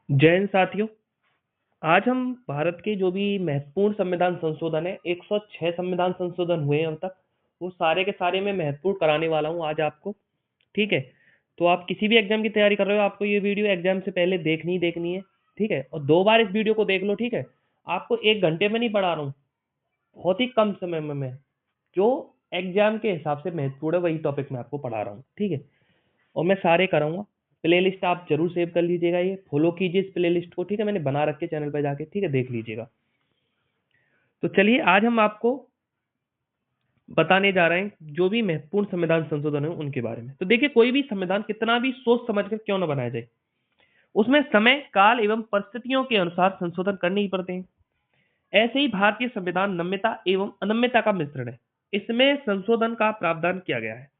जय हिंद साथियों। आज हम भारत के जो भी महत्वपूर्ण संविधान संशोधन है, 106 संविधान संशोधन हुए हैं अब तक, वो सारे के सारे मैं महत्वपूर्ण कराने वाला हूँ आज आपको। ठीक है, तो आप किसी भी एग्जाम की तैयारी कर रहे हो, आपको ये वीडियो एग्जाम से पहले देखनी ही देखनी है। ठीक है, और 2 बार इस वीडियो को देख लो। ठीक है, आपको 1 घंटे में नहीं पढ़ा रहा हूँ, बहुत ही कम समय में मैं जो एग्जाम के हिसाब से महत्वपूर्ण है वही टॉपिक मैं आपको पढ़ा रहा हूँ। ठीक है, और मैं सारे कराऊंगा। प्लेलिस्ट आप जरूर सेव कर लीजिएगा, ये फॉलो कीजिए इस प्लेलिस्ट को। ठीक है, मैंने बना रखे चैनल पर जाके, ठीक है, देख लीजिएगा। तो चलिए आज हम आपको बताने जा रहे हैं जो भी महत्वपूर्ण संविधान संशोधन है उनके बारे में। तो देखिए, कोई भी संविधान कितना भी सोच समझ कर क्यों ना बनाया जाए, उसमें समय काल एवं परिस्थितियों के अनुसार संशोधन करने ही पड़ते हैं। ऐसे ही भारतीय संविधान नम्यता एवं अनम्यता का मिश्रण है, इसमें संशोधन का प्रावधान किया गया है।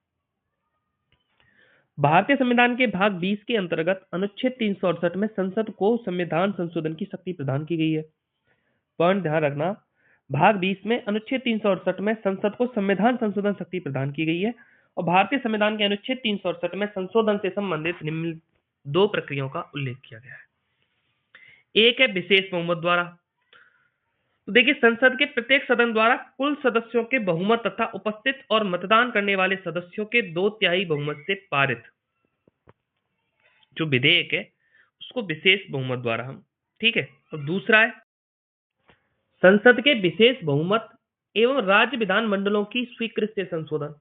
भारतीय संविधान के भाग 20 के अंतर्गत अनुच्छेद 368 में संसद को संविधान संशोधन की शक्ति प्रदान की गई है। पॉइंट ध्यान रखना, भाग 20 में अनुच्छेद 368 में संसद को संविधान संशोधन शक्ति प्रदान की गई है, और भारतीय संविधान के अनुच्छेद 368 में संशोधन से संबंधित निम्न 2 प्रक्रियाओं का उल्लेख किया गया है। एक है विशेष बहुमत द्वारा। तो देखिए, संसद के प्रत्येक सदन द्वारा कुल सदस्यों के बहुमत तथा उपस्थित और मतदान करने वाले सदस्यों के 2/3 बहुमत से पारित जो विधेयक है उसको विशेष बहुमत द्वारा हम, ठीक है। और दूसरा है संसद के विशेष बहुमत एवं राज्य विधानमंडलों की स्वीकृति से संशोधन,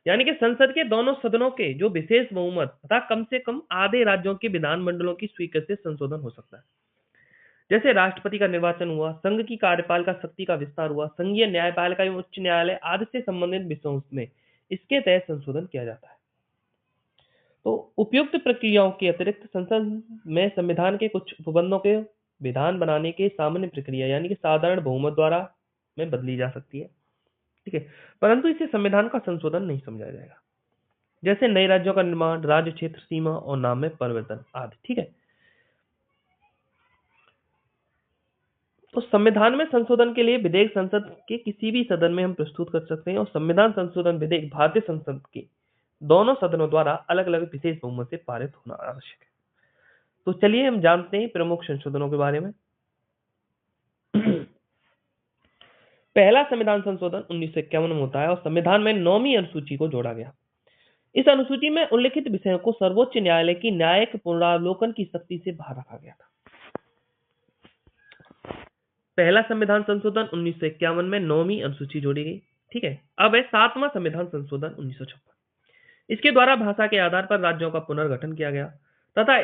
यानी कि संसद के दोनों सदनों के जो विशेष बहुमत तथा कम से कम आधे राज्यों के विधानमंडलों की स्वीकृति से संशोधन हो सकता है। जैसे राष्ट्रपति का निर्वाचन हुआ, संघ की कार्यपालिका शक्ति का विस्तार हुआ, संघीय न्यायपालिका एवं उच्च न्यायालय आदि से संबंधित विषयों में इसके तहत संशोधन किया जाता है। तो उपयुक्त प्रक्रियाओं के अतिरिक्त संसद में संविधान के कुछ उपबंधों के विधान बनाने की सामान्य प्रक्रिया यानी कि साधारण बहुमत द्वारा में बदली जा सकती है। ठीक है, परंतु इसे संविधान का संशोधन नहीं समझा जाएगा। जैसे नए राज्यों का निर्माण, राज्य क्षेत्र सीमा और नाम में परिवर्तन आदि। ठीक है, तो संविधान में संशोधन के लिए विधेयक संसद के किसी भी सदन में हम प्रस्तुत कर सकते हैं, और संविधान संशोधन विधेयक भारतीय संसद के दोनों सदनों द्वारा अलग अलग विशेष बहुमत से पारित होना आवश्यक है। तो चलिए हम जानते हैं प्रमुख संशोधनों के बारे में। पहला संविधान संशोधन 1951 में होता है, और संविधान में 9वीं अनुसूची को जोड़ा गया। इस अनुसूची में उल्लिखित विषयों को सर्वोच्च न्यायालय की न्यायिक पुनरावलोकन की शक्ति से बाहर रखा गया था। पहला संविधान संशोधन 1951 में 9वीं अनुसूची जोड़ी गई। ठीक है, अब है 7वां संविधान संशोधन 1956। इसके द्वारा भाषा के आधार पर राज्यों का पुनर्गठन किया गया तथा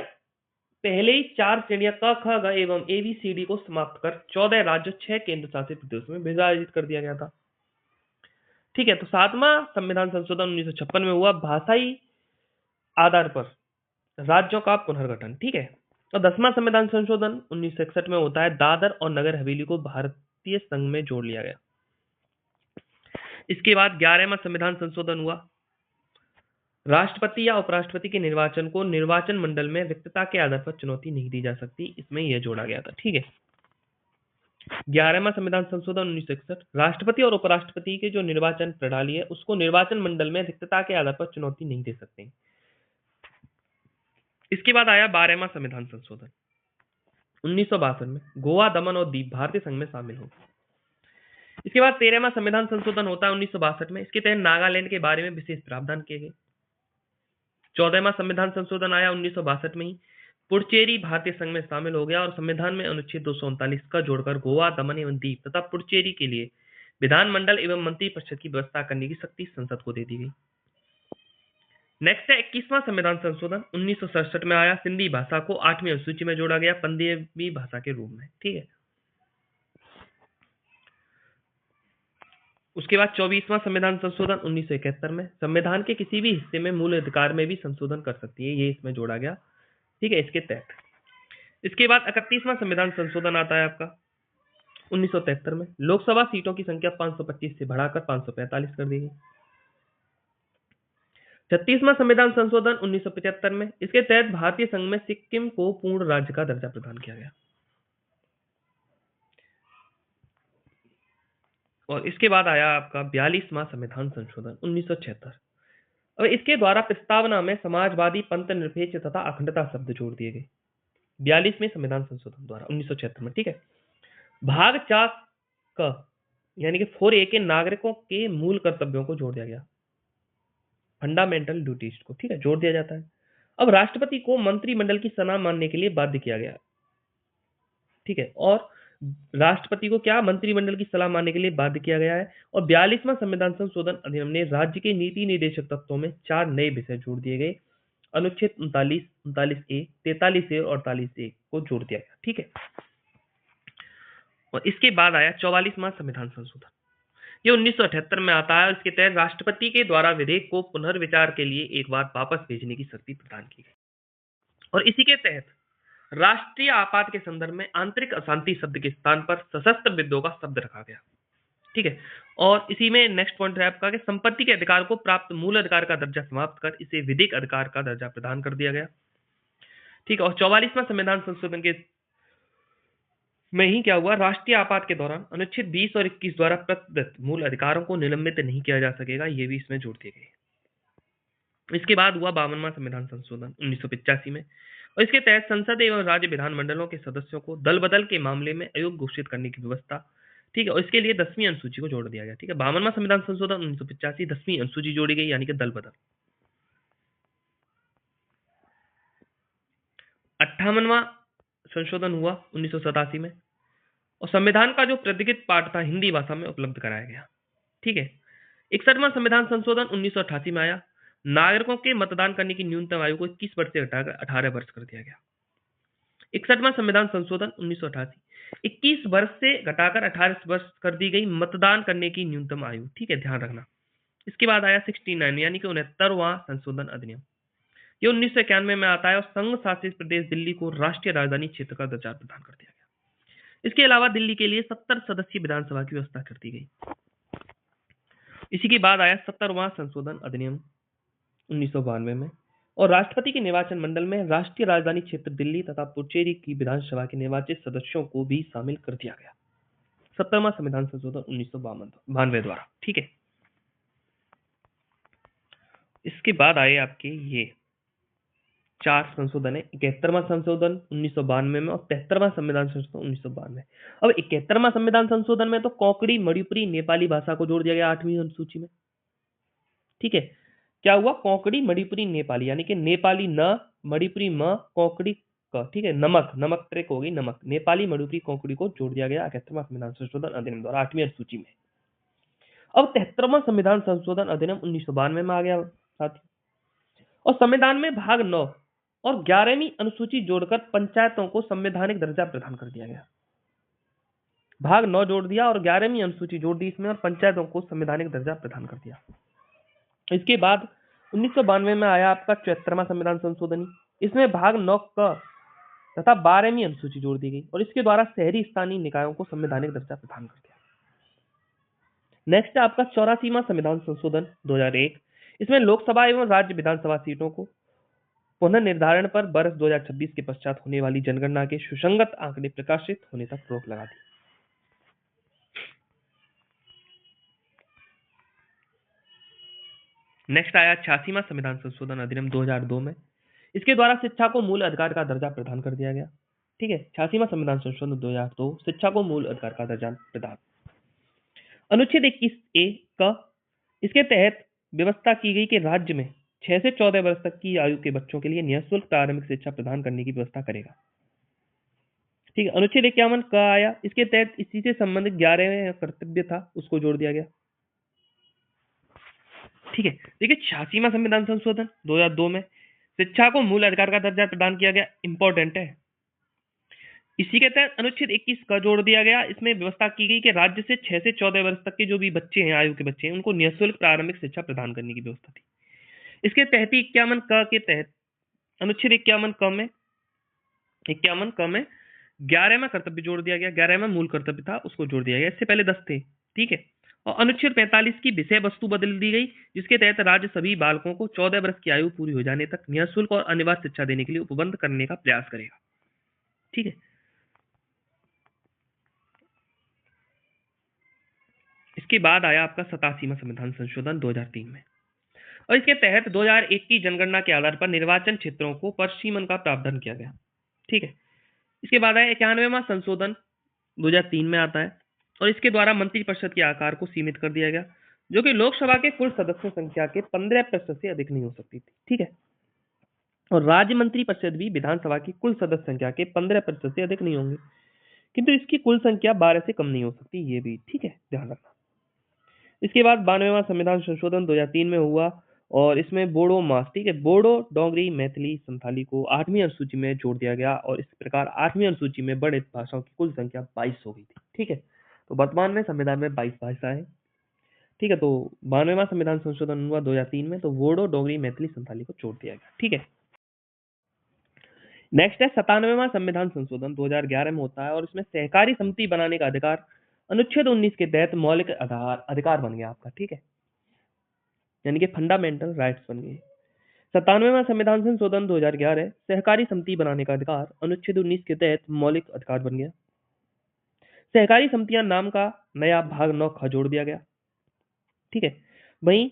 पहले ही 4 श्रेणियां क ख ग एवं ABCD को समाप्त कर 14 राज्य 6 केंद्र शासित प्रदेशों में विभाजित कर दिया गया था। ठीक है, तो 7वां संविधान संशोधन 1956 में हुआ भाषाई आधार पर राज्यों का पुनर्गठन। ठीक है, और 10वां संविधान संशोधन 1961 में होता है, दादर और नगर हवेली को भारतीय संघ में जोड़ लिया गया। इसके बाद 11वां संविधान संशोधन हुआ, राष्ट्रपति या उपराष्ट्रपति के निर्वाचन को निर्वाचन मंडल में रिक्तता के आधार पर चुनौती नहीं दी जा सकती, इसमें यह जोड़ा गया था। ठीक है, 11वां संविधान संशोधन 1961, राष्ट्रपति और उपराष्ट्रपति के जो निर्वाचन प्रणाली है उसको निर्वाचन मंडल में रिक्तता के आधार पर चुनौती नहीं दे सकते। इसके बाद आया 12वां संविधान संशोधन 1962 में, गोवा, दमन और दीव भारतीय संघ में शामिल हो। इसके बाद 13वां संविधान संशोधन होता है 1962 में, इसके तहत नागालैंड के बारे में विशेष प्रावधान किए गए। 14वां संविधान संशोधन आया 1962 में ही, पुडुचेरी भारतीय संघ में शामिल हो गया, और संविधान में अनुच्छेद 239 का जोड़कर गोवा, दमन एवं दीव तथा पुडुचेरी के लिए विधानमंडल एवं मंत्रिपरिषद की व्यवस्था करने की शक्ति संसद को दे दी गई। नेक्स्ट है 21वां संविधान संशोधन 1967 में आया, सिंधी भाषा को 8वीं अनुसूची में जोड़ा गया 15वीं भाषा के रूप में। ठीक है, उसके बाद 24वां संविधान संशोधन 1971 में, संविधान के किसी भी हिस्से में मूल अधिकार में भी संशोधन कर सकती है, ये इसमें जोड़ा गया। ठीक है, इसके तहत। इसके बाद 31वां संविधान संशोधन आता है आपका 1973 में, लोकसभा सीटों की संख्या 525 से बढ़ाकर 545 कर दी गई। 36वां संविधान संशोधन 1975 में, इसके तहत भारतीय संघ में सिक्किम को पूर्ण राज्य का दर्जा प्रदान किया गया। और इसके बाद आया आपका 42वां संविधान संशोधन 1976, और इसके द्वारा प्रस्तावना में समाजवादी, पंथ निरपेक्ष तथा अखंडता शब्द जोड़ दिए गए। 42वें संविधान संशोधन द्वारा 1976 में। ठीक है, भाग 4 क यानी कि 4A के नागरिकों के मूल कर्तव्यों को जोड़ दिया गया, फंडामेंटल ड्यूटीज को। ठीक है, जोड़ दिया जाता है। अब राष्ट्रपति को मंत्रिमंडल की सलाह मानने के लिए बाध्य किया गया। ठीक है, और राष्ट्रपति को क्या मंत्रिमंडल की सलाह मानने के लिए बाध्य किया गया है। और 42वां संविधान संशोधन अधिनियम ने राज्य के नीति निर्देशक तत्वों में 4 नए विषय जोड़ दिए गए। अनुच्छेद 39, 39A, 43A और 48A को जोड़ दिया गया। ठीक है, और इसके बाद आया 44वां संविधान संशोधन। ये 1978 में आता है और इसके तहत राष्ट्रपति के द्वारा विधेयक को पुनर्विचार के लिए एक बार वापस भेजने की शक्ति प्रदान की गई। और इसी के तहत राष्ट्रीय आपात के संदर्भ में आंतरिक अशांति शब्द के स्थान पर सशस्त्र विद्रोह का शब्द रखा गया। ठीक है, और इसी में नेक्स्ट पॉइंट है आपका कि संपत्ति के अधिकार को प्राप्त मूल अधिकार का दर्जा समाप्त कर इसे विधिक अधिकार का दर्जा प्रदान कर दिया गया। ठीक है, और 44वां संविधान संशोधन के में ही क्या हुआ, राष्ट्रीय आपात के दौरान अनुच्छेद 20 और 21 द्वारा प्रदत्त मूल अधिकारों को निलंबित नहीं किया जा सकेगा, ये भी इसमें जोड़ दिए गए। इसके बाद हुआ 52वां संविधान संशोधन 1985 में, और इसके तहत संसद एवं राज्य विधानमंडलों के सदस्यों को दल बदल के मामले में अयोग्य घोषित करने की व्यवस्था। ठीक है, और इसके लिए 10वीं अनुसूची को जोड़ दिया गया। ठीक है, 52वां संविधान संशोधन 1985, 10वीं अनुसूची जोड़ी गई, यानी कि दल बदल। 58वां संशोधन हुआ 1987 में, और संविधान का जो प्रतिलिपि पाठ था हिंदी भाषा में उपलब्ध कराया गया। ठीक है, 61वां संविधान संशोधन 1988 में आया। नागरिकों के मतदान करने की न्यूनतम आयु को 21 वर्ष से घटाकर 18 वर्ष कर दिया गया। 61वां संविधान संशोधन 1988, 21 वर्ष से घटाकर 18 वर्ष कर दी गई मतदान करने की न्यूनतम आयु। ठीक है, ध्यान रखना। इसके बाद आया 69 यानी कि 69वां संशोधन अधिनियम। ये 1991 में आता है और संघ शासित प्रदेश दिल्ली को राष्ट्रीय राजधानी क्षेत्र का दर्जा प्रदान कर दिया गया। इसके अलावा दिल्ली के लिए 70 सदस्यीय विधानसभा की व्यवस्था कर दी गई। इसी के बाद आया 70वां संशोधन अधिनियम 1992 में, और राष्ट्रपति के निर्वाचन मंडल में राष्ट्रीय राजधानी क्षेत्र दिल्ली तथा पुडुचेरी की विधानसभा के निर्वाचित सदस्यों को भी शामिल कर दिया गया। 70वां संविधान संशोधन 1992 द्वारा। ठीक है, इसके बाद आए आपके ये 4 संशोधन है। 71वां संशोधन 1992 में और 73वां संविधान संशोधन 1992। अब 71वां संविधान संशोधन में तो कोंकणी, मणिपुरी, नेपाली भाषा को जोड़ दिया गया 8वीं अनुसूची में। ठीक है, क्या हुआ, कोंकणी, मणिपुरी, नेपाली, यानी कि नेपाली न, मणिपुरी म, कोंकणी क। ठीक है, नमक, नमक ट्रेक हो गई नमक, नेपाली, मणिपुरी, कोंकणी को जोड़ दिया गया 71वां संविधान संशोधन अधिनियम द्वारा 8वीं अनुसूची में। अब 73वां संविधान संशोधन अधिनियम 1992 में आ गया साथी, और संविधान में भाग 9 और 11वीं अनुसूची जोड़कर पंचायतों को संवैधानिक दर्जा प्रदान कर दिया गया। भाग 9 जोड़ दिया और 11वीं अनुसूची जोड़ दी इसमें, और पंचायतों को संवैधानिक दर्जा प्रदान कर दिया। इसके बाद 1992 में आया आपका 74वां संविधान संशोधन। इसमें भाग 9 क तथा 12वीं अनुसूची जोड़ दी गई, और इसके द्वारा शहरी स्थानीय निकायों को संवैधानिक दर्जा प्रदान कर दिया। नेक्स्ट है आपका 84वां संविधान संशोधन 2001। इसमें लोकसभा एवं राज्य विधानसभा सीटों को पुनर्निर्धारण पर वर्ष 2026 के पश्चात होने वाली जनगणना के सुसंगत आंकड़े प्रकाशित होने तक रोक लगा दी। नेक्स्ट आया 86वां संविधान संशोधन अधिनियम 2002 में। इसके द्वारा शिक्षा को मूल अधिकार का दर्जा प्रदान कर दिया गया। ठीक है, 86वां संविधान संशोधन 2002, शिक्षा को मूल अधिकार का दर्जा प्रदान। अनुच्छेद 21A का, इसके तहत व्यवस्था की गई कि राज्य में 6 से 14 वर्ष तक की आयु के बच्चों के लिए निःशुल्क प्रारंभिक शिक्षा प्रदान करने की व्यवस्था करेगा। ठीक है, अनुच्छेद 51 का आया। इसके तहत इसी से संबंधित 11वें कर्तव्य था उसको जोड़ दिया गया। ठीक है, देखिए 86वां संविधान संशोधन 2002 में शिक्षा को मूल अधिकार का दर्जा प्रदान किया गया, इंपॉर्टेंट है। इसी के तहत अनुच्छेद 21 का जोड़ दिया गया। इसमें व्यवस्था की गई कि राज्य से 6 से 14 वर्ष तक के जो भी बच्चे हैं, आयु के बच्चे हैं, उनको निःशुल्क प्रारंभिक शिक्षा प्रदान करने की व्यवस्था थी। इसके तहत 51 क के तहत, अनुच्छेद 51 क में 11वां कर्तव्य जोड़ दिया गया। 11वां मूल कर्तव्य था उसको जोड़ दिया गया, इससे पहले 10 थे। ठीक है, और अनुच्छेद 45 की विषय वस्तु बदल दी गई, जिसके तहत राज्य सभी बालकों को 14 वर्ष की आयु पूरी हो जाने तक निःशुल्क और अनिवार्य शिक्षा देने के लिए उपबंध करने का प्रयास करेगा। ठीक है, इसके बाद आया आपका 87वां संविधान संशोधन 2003 में, और इसके तहत 2001 की जनगणना के आधार पर निर्वाचन क्षेत्रों को परिसीमन का प्रावधान किया गया। ठीक है, इसके बाद है 91वां संशोधन 2003 में आता है और इसके द्वारा मंत्रिपरिषद के आकार को सीमित कर दिया गया, जो कि लोकसभा के कुल सदस्यों संख्या के 15% से अधिक नहीं हो सकती थी। ठीक है, और राज्य मंत्रिपरिषद भी विधानसभा की कुल सदस्य संख्या के 15% से अधिक नहीं होंगे, किंतु इसकी कुल संख्या 12 से कम नहीं हो सकती, ये भी ठीक है, ध्यान रखना। इसके बाद 92वां संविधान संशोधन 2003 में हुआ और इसमें बोडो मास, ठीक है, बोडो, डोगरी, मैथिली, संथाली को 8वीं अनुसूची में जोड़ दिया गया और इस प्रकार 8वीं अनुसूची में बड़े भाषाओं की कुल संख्या 22 हो गई थी। ठीक है, तो वर्तमान में संविधान में 22 भाषाएं हैं। ठीक है, तो 92वां संविधान संशोधन हुआ 2003 में, तो बोडो, डोगरी, मैथिली, संथाली को जोड़ दिया गया। ठीक है, नेक्स्ट है 97वां संविधान संशोधन 2011 में होता है और इसमें सहकारी समिति बनाने का अधिकार अनुच्छेद 19 के तहत मौलिक अधिकार बन गया आपका। ठीक है, यानी कि फंडामेंटल राइट्स बन गए। 97वां संविधान संशोधन 2011 सहकारी समिति बनाने का अधिकार अनुच्छेद 19 के तहत मौलिक अधिकार बन गया। सहकारी समितियां नाम का नया भाग 9 ख जोड़ दिया गया। ठीक है, वहीं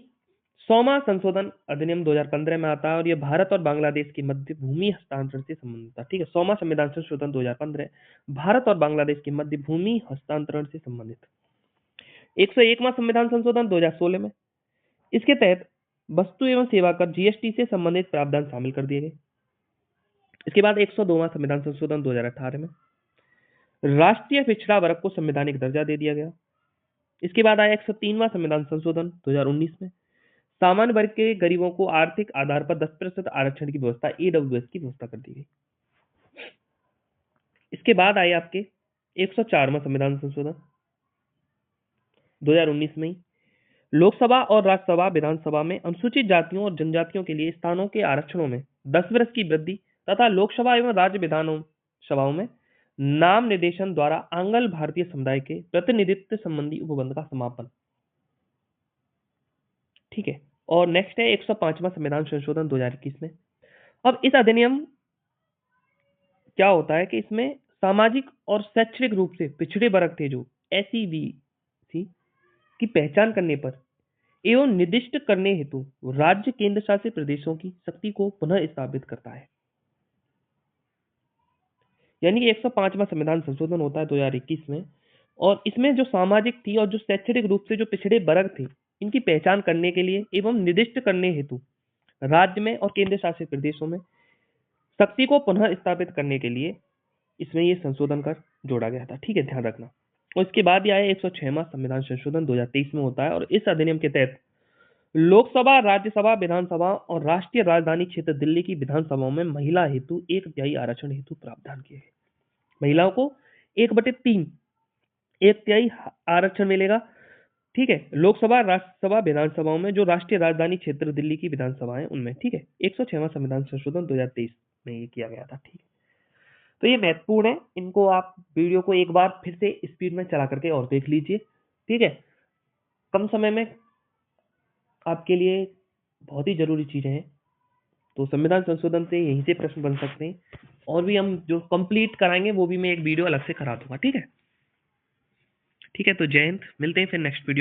100वां संशोधन अधिनियम 2015 में आता है और यह भारत और बांग्लादेश की मध्य भूमि हस्तांतरण से संबंधित था। ठीक है, 100वां संविधान संशोधन 2015 भारत और बांग्लादेश की मध्य भूमि हस्तांतरण से संबंधित। 101वां संविधान संशोधन 2016 में, इसके तहत वस्तु एवं सेवा कर जीएसटी से संबंधित प्रावधान शामिल कर दिए गए। इसके बाद 102वां संविधान संशोधन 2018 में राष्ट्रीय पिछड़ा वर्ग को संवैधानिक दर्जा दे दिया गया। इसके बाद आया 103वां संविधान संशोधन 2019 में सामान्य वर्ग के गरीबों को आर्थिक आधार पर 10% आरक्षण की व्यवस्था, ईडब्ल्यूएस की व्यवस्था कर दी गई। इसके बाद आए आपके 104वां संविधान संशोधन 2019 में लोकसभा और राज्यसभा विधानसभा में अनुसूचित जातियों और जनजातियों के लिए स्थानों के आरक्षणों में 10 वर्ष की वृद्धि तथा लोकसभा एवं राज्य विधानसभाओं में नाम निर्देशन द्वारा आंग्ल भारतीय समुदाय के प्रतिनिधित्व संबंधी उपबंध का समापन। ठीक है, और नेक्स्ट है 105वां संविधान संशोधन 2021 में। अब इस अधिनियम क्या होता है कि इसमें सामाजिक और शैक्षणिक रूप से पिछड़े वर्ग थे जो एसईबीसी की पहचान करने पर एवं निर्दिष्ट करने हेतु राज्य केंद्र शासित प्रदेशों की शक्ति को पुनः स्थापित करता है। यानी कि 105वां संविधान संशोधन होता है 2021 में और इसमें जो सामाजिक थी और जो शैक्षणिक रूप से जो पिछड़े वर्ग थे इनकी पहचान करने के लिए एवं निर्दिष्ट करने हेतु राज्य में और केंद्र शासित प्रदेशों में शक्ति को पुनः स्थापित करने के लिए इसमें ये संशोधन कर जोड़ा गया था। ठीक है, ध्यान रखना। और इसके बाद ही आया 106वां संविधान संशोधन 2023 में होता है और इस अधिनियम के तहत लोकसभा, राज्यसभा, विधानसभा और राष्ट्रीय राजधानी क्षेत्र दिल्ली की विधानसभाओं में महिला हेतु 1/3 आरक्षण हेतु प्रावधान किए गए। महिलाओं को 1/3 1/3 आरक्षण मिलेगा। ठीक है, लोकसभा, राज्यसभा, विधानसभाओं में जो राष्ट्रीय राजधानी क्षेत्र दिल्ली की विधानसभाएं उनमें। ठीक है, 106वां संविधान संशोधन 2023 में ये किया गया था। ठीक है, तो ये महत्वपूर्ण है, इनको आप वीडियो को एक बार फिर से स्पीड में चला करके और देख लीजिए। ठीक है, कम समय में आपके लिए बहुत ही जरूरी चीजें हैं। तो संविधान संशोधन से यहीं से प्रश्न बन सकते हैं और भी हम जो कंप्लीट कराएंगे वो भी मैं एक वीडियो अलग से करा दूंगा। ठीक है, तो जय हिंद, मिलते हैं फिर नेक्स्ट वीडियो।